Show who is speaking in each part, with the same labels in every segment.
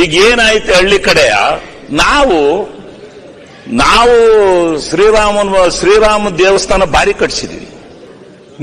Speaker 1: ಈಗ ಏನಾಯ್ತು ಹಳ್ಳಿ ಕಡೆಯ ನಾವು ಶ್ರೀರಾಮ ದೇವಸ್ಥಾನ ಬಾರಿ ಕಟ್ಸಿದೀವಿ.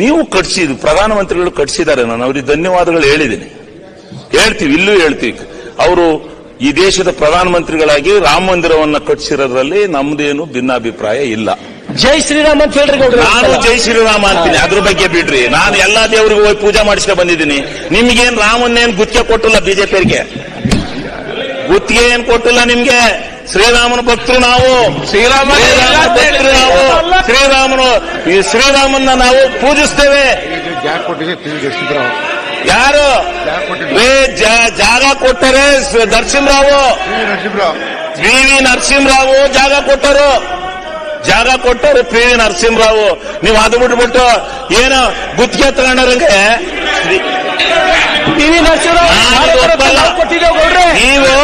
Speaker 1: ನೀವು ಕಟ್ಸಿದ್ವಿ, ಪ್ರಧಾನಮಂತ್ರಿಗಳು ಕಟ್ಸಿದ್ದಾರೆ. ನಾನು ಅವ್ರಿಗೆ ಧನ್ಯವಾದಗಳು ಹೇಳಿದ್ದೀನಿ, ಹೇಳ್ತೀವಿ, ಇಲ್ಲೂ ಹೇಳ್ತೀವಿ. ಅವರು ಈ ದೇಶದ ಪ್ರಧಾನಮಂತ್ರಿಗಳಾಗಿ ರಾಮ ಮಂದಿರವನ್ನ ಕಟ್ಸಿರೋದ್ರಲ್ಲಿ ನಮ್ದೇನು ಭಿನ್ನಾಭಿಪ್ರಾಯ ಇಲ್ಲ.
Speaker 2: ಜೈ ಶ್ರೀರಾಮ್ ಅಂತ ಹೇಳ್ರಿ ಗೌಡ್ರೆ.
Speaker 1: ನಾನು ಜೈ ಶ್ರೀರಾಮ ಅಂತೀನಿ, ಅದ್ರ ಬಗ್ಗೆ ಬಿಡ್ರಿ. ನಾನು ಎಲ್ಲಾ ದೇವರಿಗೂ ಹೋಗಿ ಪೂಜೆ ಮಾಡಿಸ್ಕೊ ಬಂದಿದ್ದೀನಿ. ನಿಮ್ಗೇನ್ ರಾಮನ್ನೇನ್ ಗುತ್ತಿಗೆ ಕೊಟ್ಟಿಲ್ಲ, ಬಿಜೆಪಿಯವರಿಗೆ ಗುತ್ತಿಗೆ ಏನ್ ಕೊಟ್ಟಿಲ್ಲ ನಿಮ್ಗೆ. ಶ್ರೀರಾಮನ ಭಕ್ತರು ನಾವು, ಭಕ್ತರು ನಾವು. ಶ್ರೀರಾಮನ್ನ ನಾವು ಪೂಜಿಸ್ತೇವೆ. ಯಾರು ಜಾಗ ಕೊಟ್ಟರೆ ನರಸಿಂಹರಾವು, ವಿ ನರಸಿಂಹರಾವು ಜಾಗ ಕೊಟ್ಟರು. ಪಿ ವಿ ನರಸಿಂಹರಾವು. ನೀವು ಅದು ಬಿಟ್ಬಿಟ್ಟು ಏನೋ ಗುತ್ತಿಗೆ ತಗೊಂಡವ್ರಿಗೆ
Speaker 2: ವಿ ನರಸಿಂಹರಾವ್
Speaker 1: ನೀವು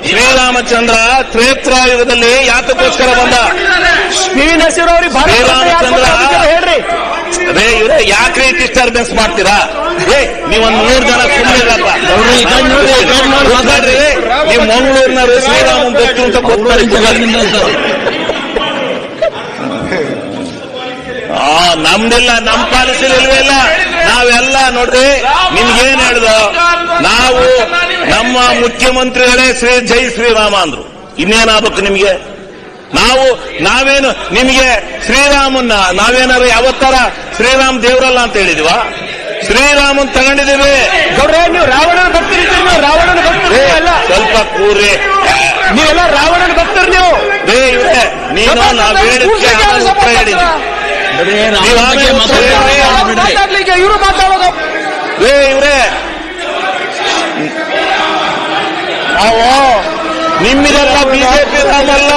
Speaker 1: ಶ್ರೀರಾಮಚಂದ್ರ ತ್ರೇತಾಯುಗದಲ್ಲಿ ಯಾತಕ್ಕೋಸ್ಕರ ಬಂದ?
Speaker 2: ವಿ ನರಸಿಂಹರಾವ್
Speaker 1: ಶ್ರೀರಾಮಚಂದ್ರ ಹೇಳ್ರಿ. ಅದೇ ಇವ್ರೆ ಯಾಕ್ರಿ ಡಿಸ್ಟರ್ಬೆನ್ಸ್ ಮಾಡ್ತೀರಾ? ನೀವೊಂದು 3 ಜನ ಸುಮ್ಮನಿರಪ್ಪ. ನೀವು ಮಂಗಳೂರಿನವರು ಶ್ರೀರಾಮನ್ ಭಕ್ತರು ಅಂತ ಗೊತ್ತಾರೆ. ನಮ್ದಿಲ್ಲ, ನಮ್ ಪಾಲಿಸಿ ಇಲ್ವೇ ಇಲ್ಲ. ನಾವೆಲ್ಲ ನೋಡ್ರಿ, ನಿಮ್ಗೇನ್ ಹೇಳ್ದು, ನಾವು ನಮ್ಮ ಮುಖ್ಯಮಂತ್ರಿಗಳೇ ಜೈ ಶ್ರೀರಾಮ ಅಂದ್ರು. ಇನ್ನೇನಾಗಬೇಕು ನಿಮ್ಗೆ? ನಾವೇನು ನಿಮ್ಗೆ ಶ್ರೀರಾಮನ್ನ ನಾವೇನಾದ್ರು ಯಾವತ್ತಾರ ಶ್ರೀರಾಮ್ ದೇವರಲ್ಲ ಅಂತ ಹೇಳಿದೀವ? ಶ್ರೀರಾಮನ್ ತಗೊಂಡಿದ್ದೀವಿ.
Speaker 2: ನೀವು ರಾವಣನ ಭಕ್ತರಿದ್ದೀರಿ, ರಾವಣನ ಭಕ್ತರು ಅಲ್ಲ.
Speaker 1: ಸ್ವಲ್ಪ ಕೂರ್ರಿ,
Speaker 2: ನೀವೆಲ್ಲ ರಾವಣನ ಭಕ್ತರು.
Speaker 1: ನೀನು ನಾವು ಹೇಳಿದ್ಕೆ ಉತ್ತರ ಹೇಳಿದ್ವಿ.
Speaker 2: ಇವರು ಮಾತಾಡೋದು
Speaker 1: ಇವ್ರೆ, ನಾವು ನಿಮ್ಮಿದೆಲ್ಲ ಬಿಜೆಪಿ ರಾಮಲ್ಲ,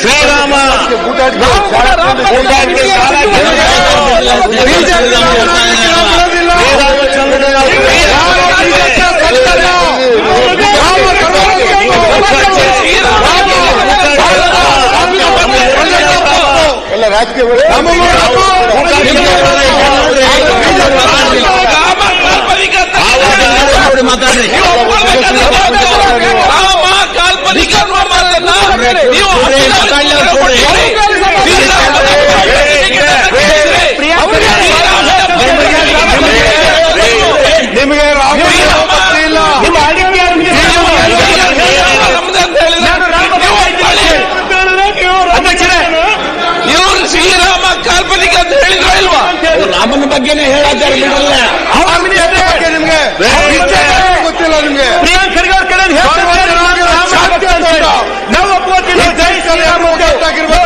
Speaker 1: ಶ್ರೀರಾಮ. ನಿಮಗೆ
Speaker 3: ಇವರು ಶ್ರೀರಾಮ ಕಾಲ್ಪನಿಕ ಅಂತ ಹೇಳಿದ್ರು ಇಲ್ವಾ? ರಾಮನ ಬಗ್ಗೆನೇ ಹೇಳಾತಾರೆ. ನಿಮ್ಗೆ ಗೊತ್ತಿಲ್ಲ. ನಿಮ್ಗೆ
Speaker 2: ಪ್ರಿಯಾಂಕ್ ಖರ್ಗೆ ಅವ್ರ ಕಡೆ ನಾವು ಒಪ್ಪುತ್ತೀವಿ. ಜೈ ಶ್ರೀರಾಮ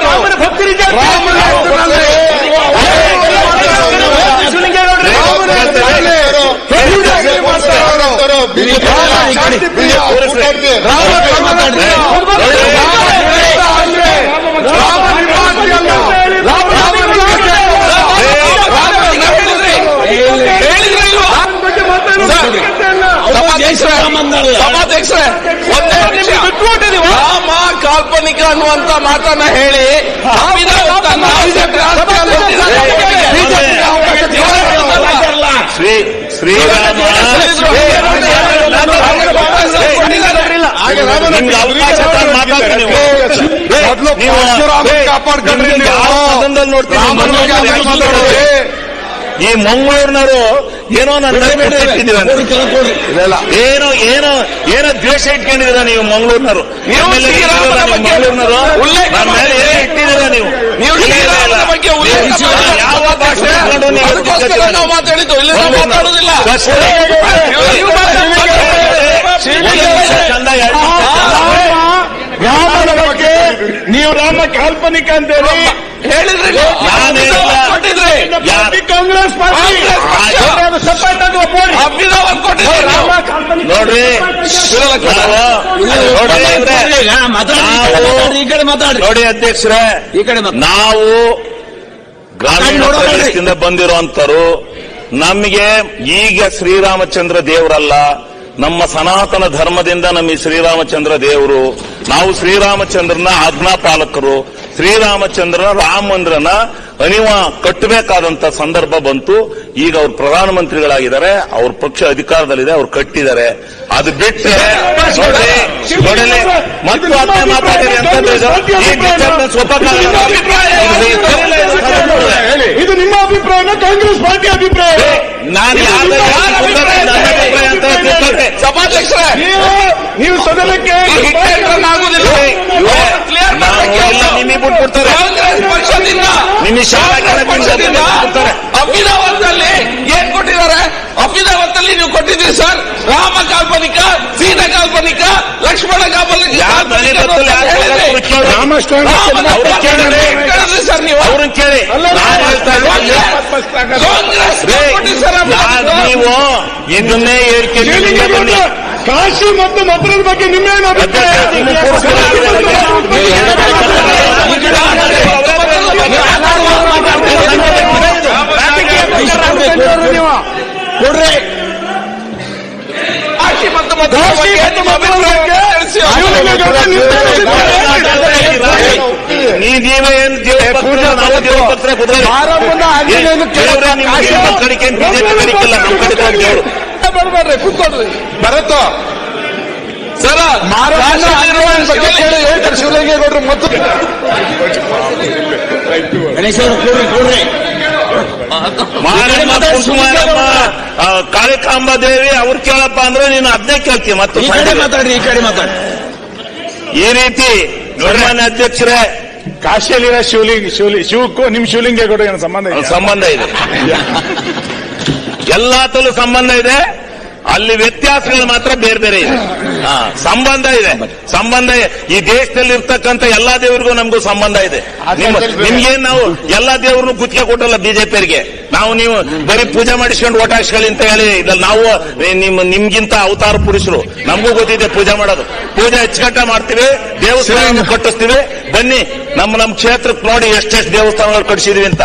Speaker 2: ರಾಮನ ಭಕ್ತರಿದ್ದಾರೆ.
Speaker 3: ಸಭಾಧ್ಯಕ್ಷರೇ, ರಾಮ ಕಾಲ್ಪನಿಕ ಅನ್ನುವಂತ ಮಾತನ್ನ ಹೇಳಿ
Speaker 1: ಶ್ರೀರಾಮ ಈ ಮಂಗಳೂರಿನವರು ಏನೋ ನನ್ನ ಏನೋ ದ್ವೇಷ ಇಟ್ಕೊಂಡಿದ್ದೀರಾ ನೀವು ಮಂಗಳೂರಿನವರು. ಮಂಗಳೂರಿನವರು ನನ್ನ ಮೇಲೆ ಏನು ಇಟ್ಟಿದ್ದೀರಾ ನೀವು? ಯಾವ ಭಾಷೆ
Speaker 3: ನಾವು ಮಾತಾಡಿದ್ದು ಇಲ್ಲಿ ಮಾತಾಡೋದಿಲ್ಲ.
Speaker 1: ಚಂದ
Speaker 2: ರಾಮನ ಬಗ್ಗೆ ನೀವು ರಾಮ ಕಾಲ್ಪನಿಕ ಅಂತ
Speaker 3: ಹೇಳಿದ್ರಿ.
Speaker 2: ಕಾಂಗ್ರೆಸ್ ಪಾರ್ಟಿ
Speaker 1: ನೋಡ್ರಿ ನೋಡಿ ಅಧ್ಯಕ್ಷರೇ, ನಾವು ಗ್ರಾಮೀಣ ಪ್ರದೇಶದಿಂದ ಬಂದಿರುವಂತರು. ನಮಗೆ ಈಗ ಶ್ರೀರಾಮಚಂದ್ರ ದೇವರಲ್ಲ, ನಮ್ಮ ಸನಾತನ ಧರ್ಮದಿಂದ ನಮ್ಮ ಶ್ರೀರಾಮಚಂದ್ರ ದೇವರು, ನಾವು ಶ್ರೀರಾಮಚಂದ್ರನ ಆಜ್ಞಾಪಾಲಕರು, ಶ್ರೀರಾಮಚಂದ್ರನ ರಾಮ ಮಂದಿರನ ಅನಿವ ಕಟ್ಟಬೇಕಾದಂತ ಸಂದರ್ಭ ಬಂತು. ಈಗ ಅವ್ರು ಪ್ರಧಾನಮಂತ್ರಿಗಳಾಗಿದ್ದಾರೆ, ಅವ್ರ ಪಕ್ಷ ಅಧಿಕಾರದಲ್ಲಿದೆ, ಅವ್ರು ಕಟ್ಟಿದ್ದಾರೆ. ಅದು ಬಿಟ್ಟರೆ ನೋಡಲಿ ಮತ್ತು ಅದನ್ನ ಮಾತಾಡಿರಿ ಅಂತ
Speaker 2: ಇದು ನಿಮ್ಮ ಅಭಿಪ್ರಾಯನ ಕಾಂಗ್ರೆಸ್ ಪಾರ್ಟಿ ಅಭಿಪ್ರಾಯ?
Speaker 1: ನಾನು
Speaker 3: ಸಭಾಧ್ಯಕ್ಷರೇ,
Speaker 2: ನೀವು ಸದನಕ್ಕೆ
Speaker 1: ನಿಮಗೆ ಬಿಟ್ಬಿಡ್ತಾರೆ.
Speaker 3: ಕಾಂಗ್ರೆಸ್ ಪಕ್ಷದಿಂದ
Speaker 1: ನಿಮಗೆ ಶಾಲಾ
Speaker 3: ಅಭಿನವದಲ್ಲಿ ಏನ್ ಕೊಟ್ಟಿದ್ದಾರೆ? ಅಭಿನವದಲ್ಲಿ ನೀವು ಕೊಟ್ಟಿದ್ದೀರಿ ಸರ್. ರಾಮ ಕಾಲ್ಪನಿಕ, ಸೀತಾ ಕಾಲ್ಪನಿಕ, ಲಕ್ಷ್ಮಣ ಕಾಲ್ಪನಿಕ ಸರ್. ನೀವು
Speaker 1: ಅವ್ರನ್ನ ಕೇಳಿ.
Speaker 3: ಕಾಂಗ್ರೆಸ್
Speaker 1: ನೀವು ಇದನ್ನೇ ಹೇಳ್ತೀನಿ.
Speaker 2: ಕಾಶಿ ಮತ್ತು ಮಥುರದ ಬಗ್ಗೆ ನಿಮ್ಮೇನು ಅಭಿಪ್ರಾಯ?
Speaker 1: ಕೊಡ್ರಿ.
Speaker 3: ಕಾಶಿ ಮತ್ತು ಮಥುರಾ
Speaker 1: ನೀವೇ ಏನು ಕಡಿಕೆ ಕಡಿಕಿಲ್ಲ, ನಮ್ಮ ಕಡೆ ದೇವರು
Speaker 3: ಬರ್ಬೇಡ್ರಿ, ಕೂತ್ಕೊಡ್ರಿ.
Speaker 2: ಬರತ್ತೋ
Speaker 3: ಸರ
Speaker 2: ಶಿವಲಿಂಗೇಗೌಡರು ಮತ್ತು
Speaker 1: ಮಾರಮ್ಮ ಕುಸುಮಾರಮ್ಮ ಕಾಳಿಕಾಂಬ ದೇವಿ ಅವ್ರು ಕೇಳಪ್ಪ ಅಂದ್ರೆ ನೀನು ಅದನ್ನೇ ಕೇಳ್ತೀಯ. ಮತ್ತು
Speaker 3: ಮಾತಾಡ್ರಿ, ಈ ಕಡೆ ಮಾತಾಡ್ರಿ.
Speaker 1: ಈ ರೀತಿ ಸನ್ಮಾನ್ಯ ಅಧ್ಯಕ್ಷರೇ,
Speaker 2: ಕಾಶಿಯಲ್ಲಿರೋ ಶಿವಕ್ಕೂ ನಿಮ್ ಶಿವಲಿಂಗೇಗೌಡ ಏನು ಸಂಬಂಧ ಇದೆ?
Speaker 1: ಸಂಬಂಧ ಇದೆ, ಎಲ್ಲಾತಲ್ಲೂ ಸಂಬಂಧ ಇದೆ. ಅಲ್ಲಿ ವ್ಯತ್ಯಾಸಗಳು ಮಾತ್ರ ಬೇರೆ ಬೇರೆ ಇದೆ. ಸಂಬಂಧ ಇದೆ, ಸಂಬಂಧ ಈ ದೇಶದಲ್ಲಿ ಇರ್ತಕ್ಕಂಥ ಎಲ್ಲಾ ದೇವರಿಗೂ ನಮಗೂ ಸಂಬಂಧ ಇದೆ. ನಿಮ್ಗೇನ್ ನಾವು ಎಲ್ಲಾ ದೇವ್ರನ್ನು ಗುತ್ತಿಗೆ ಕೊಟ್ಟಲ್ಲ ಬಿಜೆಪಿಯವರಿಗೆ. ನಾವು ನೀವು ಬರೀ ಪೂಜೆ ಮಾಡಿಸ್ಕೊಂಡು ಓಟ್ ಹಾಕ್ಸ್ಕೊಳ್ಳಿ ಅಂತ ಹೇಳಿ ಇದ್ರಲ್ಲಿ ನಾವು ನಿಮ್ಗಿಂತ ಅವತಾರ ಪುರುಷರು, ನಮಗೂ ಗೊತ್ತಿದೆ ಪೂಜೆ ಮಾಡೋದು. ಪೂಜೆ ಅಚ್ಚುಕಟ್ಟ ಮಾಡ್ತೀವಿ, ದೇವಸ್ಥಾನ ಕಟ್ಟಿಸ್ತೀವಿ. ಬನ್ನಿ ನಮ್ಮ ಕ್ಷೇತ್ರಕ್ಕೆ ನೋಡಿ ಎಷ್ಟೆಷ್ಟು ದೇವಸ್ಥಾನಗಳು ಕಟ್ಟಿಸಿದ್ವಿ ಅಂತ.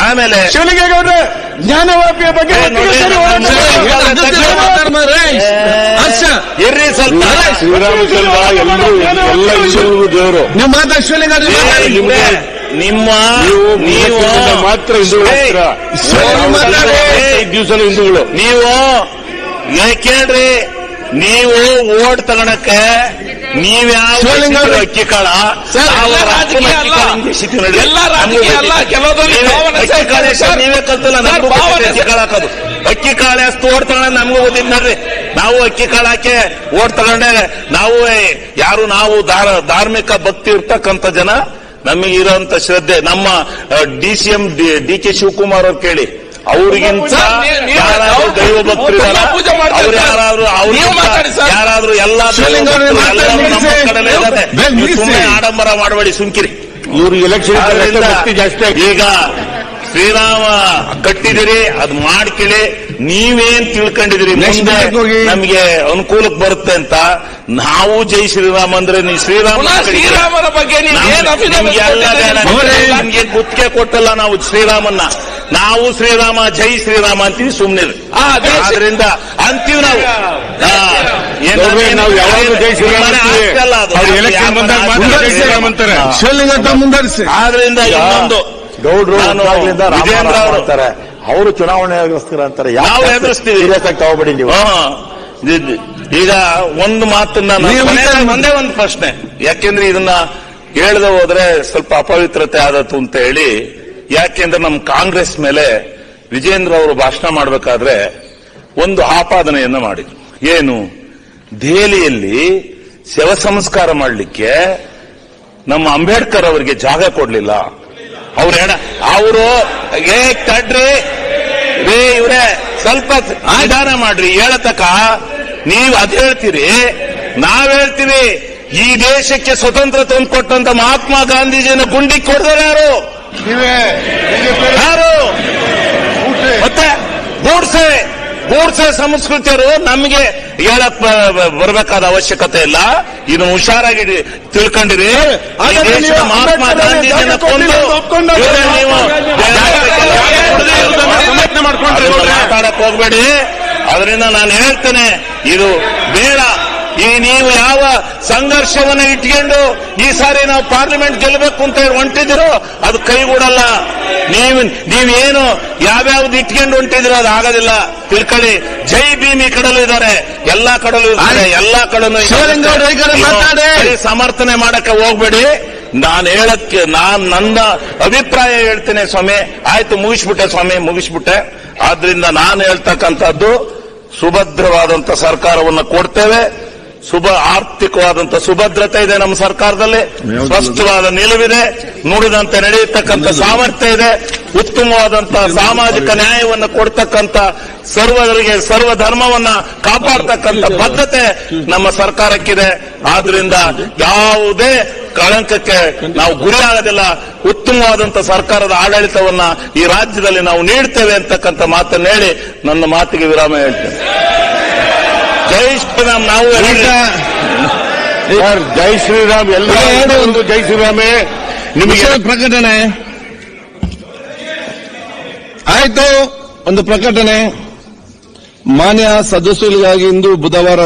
Speaker 1: ಆಮೇಲೆ
Speaker 2: ಶಿವಲಿಂಗೇಗೌಡ್ರೆ ಜ್ಞಾನವಾಪಿಯ ಬಗ್ಗೆ
Speaker 1: ಇರ್ರಿ ಸ್ವಲ್ಪ.
Speaker 2: ಶ್ರೀರಾಮಚಂದ್ರ ಎಲ್ಲ ಹಿಂದೂ ದೇವರು.
Speaker 3: ನೀವು ಮಾತಾಡಿ ಶಿವಲಿಂಗೇಗೌಡ.
Speaker 1: ನಿಮ್ಮ
Speaker 2: ನೀವು ಮಾತ್ರ ಹಿಂದೂಗಳು, 5 ದಿವಸ ಹಿಂದೂಗಳು.
Speaker 1: ನೀವು ಕೇಳ್ರಿ, ನೀವು ಓಟ್ ತಗೊಳಕ್ಕೆ ನೀವ್ಯಾವ ಅಕ್ಕಿ ಕಾಳ ನೀವೇ ಕಲ್ತಲ್ಲ. ಅಕ್ಕಿ ಕಾಳ ಹಾಕೋದು, ಅಕ್ಕಿ ಕಾಳ ಅಷ್ಟು ಓಟ್ ತಗೊಂಡ ನಮಗೂ ಗೊತ್ತಿದ್ ನೋಡ್ರಿ. ನಾವು ಅಕ್ಕಿ ಕಾಳ ಹಾಕಿ ಓಟ್ ತಗೊಂಡೆ ನಾವು ನಾವು ಧಾರ್ಮಿಕ ಭಕ್ತಿ ಇರ್ತಕ್ಕಂಥ ಜನ. ನಮಗಿರೋಂತ ಶ್ರದ್ಧೆ ನಮ್ಮ DCM DK ಶಿವಕುಮಾರ್ ಅವ್ರು ಕೇಳಿ, ಅವ್ರಿಗಿಂತ ಯಾರಾದ್ರೂ ದೈವ ಭಕ್ತರು ಅವ್ರು ಯಾರಾದ್ರೂ ಎಲ್ಲಾ ನಮ್ಮ ಕಡೆ ಇದ್ದಾರೆ. ಸುಮ್ಮನೆ ಆಡಂಬರ ಮಾಡಬೇಡಿ, ಸುಮ್ಕಿರಿ.
Speaker 2: ಇವ್ರು ಎಲೆಕ್ಷನ್ ಜಾಸ್ತಿ.
Speaker 1: ಈಗ ಶ್ರೀರಾಮ ಕಟ್ಟಿದಿರಿ, ಅದು ಮಾಡ್ಕಿಳಿ. ನೀವೇನ್ ತಿಳ್ಕೊಂಡಿದಿರಿ ಮುಂದೆ ನಮ್ಗೆ ಅನುಕೂಲಕ್ಕೆ ಬರುತ್ತೆ ಅಂತ. ನಾವು ಜೈ ಶ್ರೀರಾಮ ಅಂದ್ರೆ ನೀವು
Speaker 3: ಶ್ರೀರಾಮನ ಬಗ್ಗೆ
Speaker 1: ನಮ್ಗೆ ಗುತ್ತಿಗೆ ಕೊಟ್ಟಲ್ಲ ನಾವು ಶ್ರೀರಾಮನ್ನ. ನಾವು ಶ್ರೀರಾಮ ಜೈ ಶ್ರೀರಾಮ ಅಂತೀವಿ, ಸುಮ್ನೆ. ಆದ್ರಿಂದ ಅಂತೀವಿ ನಾವು.
Speaker 2: ನಾವು ಯಾವಾಗಲೂ ಜೈ ಶ್ರೀರಾಮ ಎಲೆಕ್ಷನ್ ಬಂದಾಗ ಅಂತಾರೆ.
Speaker 1: ಆದ್ರಿಂದ ಇನ್ನೊಂದು
Speaker 4: ಗೌಡ್ರು
Speaker 1: ವಿಜೇಂದ್ರ ಅವರು
Speaker 4: ಅಂತಾರೆ, ಅವರು ಚುನಾವಣೆಗೋಸ್ಕರ ಅಂತಾರೆ.
Speaker 1: ನಾವು ಎದುರಿಸ್ತೀವಿ,
Speaker 4: ಸೀರಿಯಸ್ ಆಗಿ ತಗೋಬೇಡಿ ನೀವು.
Speaker 1: ಈಗ ಒಂದು ಮಾತನ್ನ ಒಂದೇ ಒಂದು ಪ್ರಶ್ನೆ, ಯಾಕೆಂದ್ರೆ ಇದನ್ನ ಹೇಳದೆ ಹೋದ್ರೆ ಸ್ವಲ್ಪ ಅಪವಿತ್ರತೆ ಆದತ್ತು ಅಂತ ಹೇಳಿ. ಯಾಕೆಂದ್ರೆ ನಮ್ಮ ಕಾಂಗ್ರೆಸ್ ಮೇಲೆ ವಿಜೇಂದ್ರ ಅವರು ಭಾಷಣ ಮಾಡಬೇಕಾದ್ರೆ ಒಂದು ಆಪಾದನೆಯನ್ನ ಮಾಡಿದ್ರು. ಏನು? ದೆಹಲಿಯಲ್ಲಿ ಶವ ಸಂಸ್ಕಾರ ಮಾಡಲಿಕ್ಕೆ ನಮ್ಮ ಅಂಬೇಡ್ಕರ್ ಅವರಿಗೆ ಜಾಗ ಕೊಡ್ಲಿಲ್ಲ. ಅವರು ತಡ್ರಿ ರೇ ಇವ್ರೆ, ಸ್ವಲ್ಪ ನಿಧಾನ ಮಾಡ್ರಿ. ಹೇಳತಕ್ಕ ನೀವು ಅದ್ ಹೇಳ್ತೀರಿ, ನಾವ್ ಹೇಳ್ತೀವಿ. ಈ ದೇಶಕ್ಕೆ ಸ್ವತಂತ್ರ ತಂದು ಕೊಟ್ಟಂತ ಮಹಾತ್ಮ ಗಾಂಧೀಜಿಯನ್ನು ಗುಂಡಿಗೆ ಕೊಡ್ತಾರೆ ಯಾರು? ಮತ್ತೆ ಗೂಡ್ಸೆ ಗೂಡ್ಸೆ ಸಂಸ್ಕೃತಿಯರು ನಮಗೆ ಹೇಳಕ್ ಬರಬೇಕಾದ ಅವಶ್ಯಕತೆ ಇಲ್ಲ. ಇದು ಹುಷಾರಾಗಿ ತಿಳ್ಕೊಂಡಿರಿ. ಈ ದೇಶದ ಮಹಾತ್ಮ ಗಾಂಧೀಜಿನ ಕೊಂದು ಇವರೇ ನೀವು ಮಾತಾಡಕ್ ಹೋಗ್ಬೇಡಿ. ಅದರಿಂದ ನಾನು ಹೇಳ್ತೇನೆ, ಇದು ಬೇಡ. ಈ ನೀವು ಯಾವ ಸಂಘರ್ಷವನ್ನ ಇಟ್ಕೊಂಡು ಈ ಸಾರಿ ನಾವು ಪಾರ್ಲಿಮೆಂಟ್ ಗೆಲ್ಲಬೇಕು ಅಂತ ಹೇಳಿ ಹೊಂಟಿದಿರೋ ಅದು ಕೈಗೂಡಲ್ಲ. ನೀವೇನು ಯಾವ್ಯಾವ್ದು ಇಟ್ಕೊಂಡು ಹೊಂಟಿದಿರೋ ಅದು ಆಗೋದಿಲ್ಲ. ತಿಳ್ಕೊಳ್ಳಿ. ಜೈ ಭೀಮ್ ಈ ಕಡಲು ಇದ್ದಾರೆ, ಎಲ್ಲಾ ಕಡಲು ಇದ್ದಾರೆ, ಎಲ್ಲಾ ಕಡಲು ಸಮರ್ಥನೆ ಮಾಡಕ್ಕೆ ಹೋಗ್ಬೇಡಿ. ನಾನು ಹೇಳಕ್ಕೆ ನನ್ನ ಅಭಿಪ್ರಾಯ ಹೇಳ್ತೇನೆ ಸ್ವಾಮಿ. ಆಯ್ತು, ಮುಗಿಸ್ಬಿಟ್ಟೆ ಸ್ವಾಮಿ, ಮುಗಿಸ್ಬಿಟ್ಟೆ. ಆದ್ರಿಂದ ನಾನು ಹೇಳ್ತಕ್ಕಂಥದ್ದು ಸುಭದ್ರವಾದಂತ ಸರ್ಕಾರವನ್ನು ಕೊಡ್ತೇವೆ. ಆರ್ಥಿಕವಾದಂತ ಸುಭದ್ರತೆ ಇದೆ ನಮ್ಮ ಸರ್ಕಾರದಲ್ಲಿ. ಸ್ಪಷ್ಟವಾದ ನಿಲುವಿದೆ. ನುಡಿದಂತೆ ನಡೆಯತಕ್ಕಂಥ ಸಾಮರ್ಥ್ಯ ಇದೆ. ಉತ್ತಮವಾದಂತಹ ಸಾಮಾಜಿಕ ನ್ಯಾಯವನ್ನು ಕೊಡ್ತಕ್ಕಂಥ ಸರ್ವರಿಗೆ ಸರ್ವ ಧರ್ಮವನ್ನ ಕಾಪಾಡ್ತಕ್ಕಂಥ ಬದ್ಧತೆ ನಮ್ಮ ಸರ್ಕಾರಕ್ಕಿದೆ. ಆದ್ರಿಂದ ಯಾವುದೇ ಕಳಂಕಕ್ಕೆ ನಾವು ಗುರಿಯಾಗೋದಿಲ್ಲ. ಉತ್ತಮವಾದಂಥ ಸರ್ಕಾರದ ಆಡಳಿತವನ್ನ ಈ ರಾಜ್ಯದಲ್ಲಿ ನಾವು ನೀಡ್ತೇವೆ ಅಂತಕ್ಕಂಥ ಮಾತನ್ನು ಹೇಳಿ ನನ್ನ ಮಾತಿಗೆ ವಿರಾಮ ಹೇಳ್ತೇನೆ. ಜೈ ಶ್ರೀರಾಮ್. ನಾವು
Speaker 2: ಜೈ ಶ್ರೀರಾಮ್. ಎಲ್ಲರೂ ಜೈ ಶ್ರೀರಾಮೇ. ನಿಮಗೆ
Speaker 3: ಪ್ರಕಟಣೆ ಆಯ್ತು. ಒಂದು ಪ್ರಕಟಣೆ. ಮಾನ್ಯ ಸದಸ್ಯರಿಗಾಗಿ ಇಂದು ಬುಧವಾರ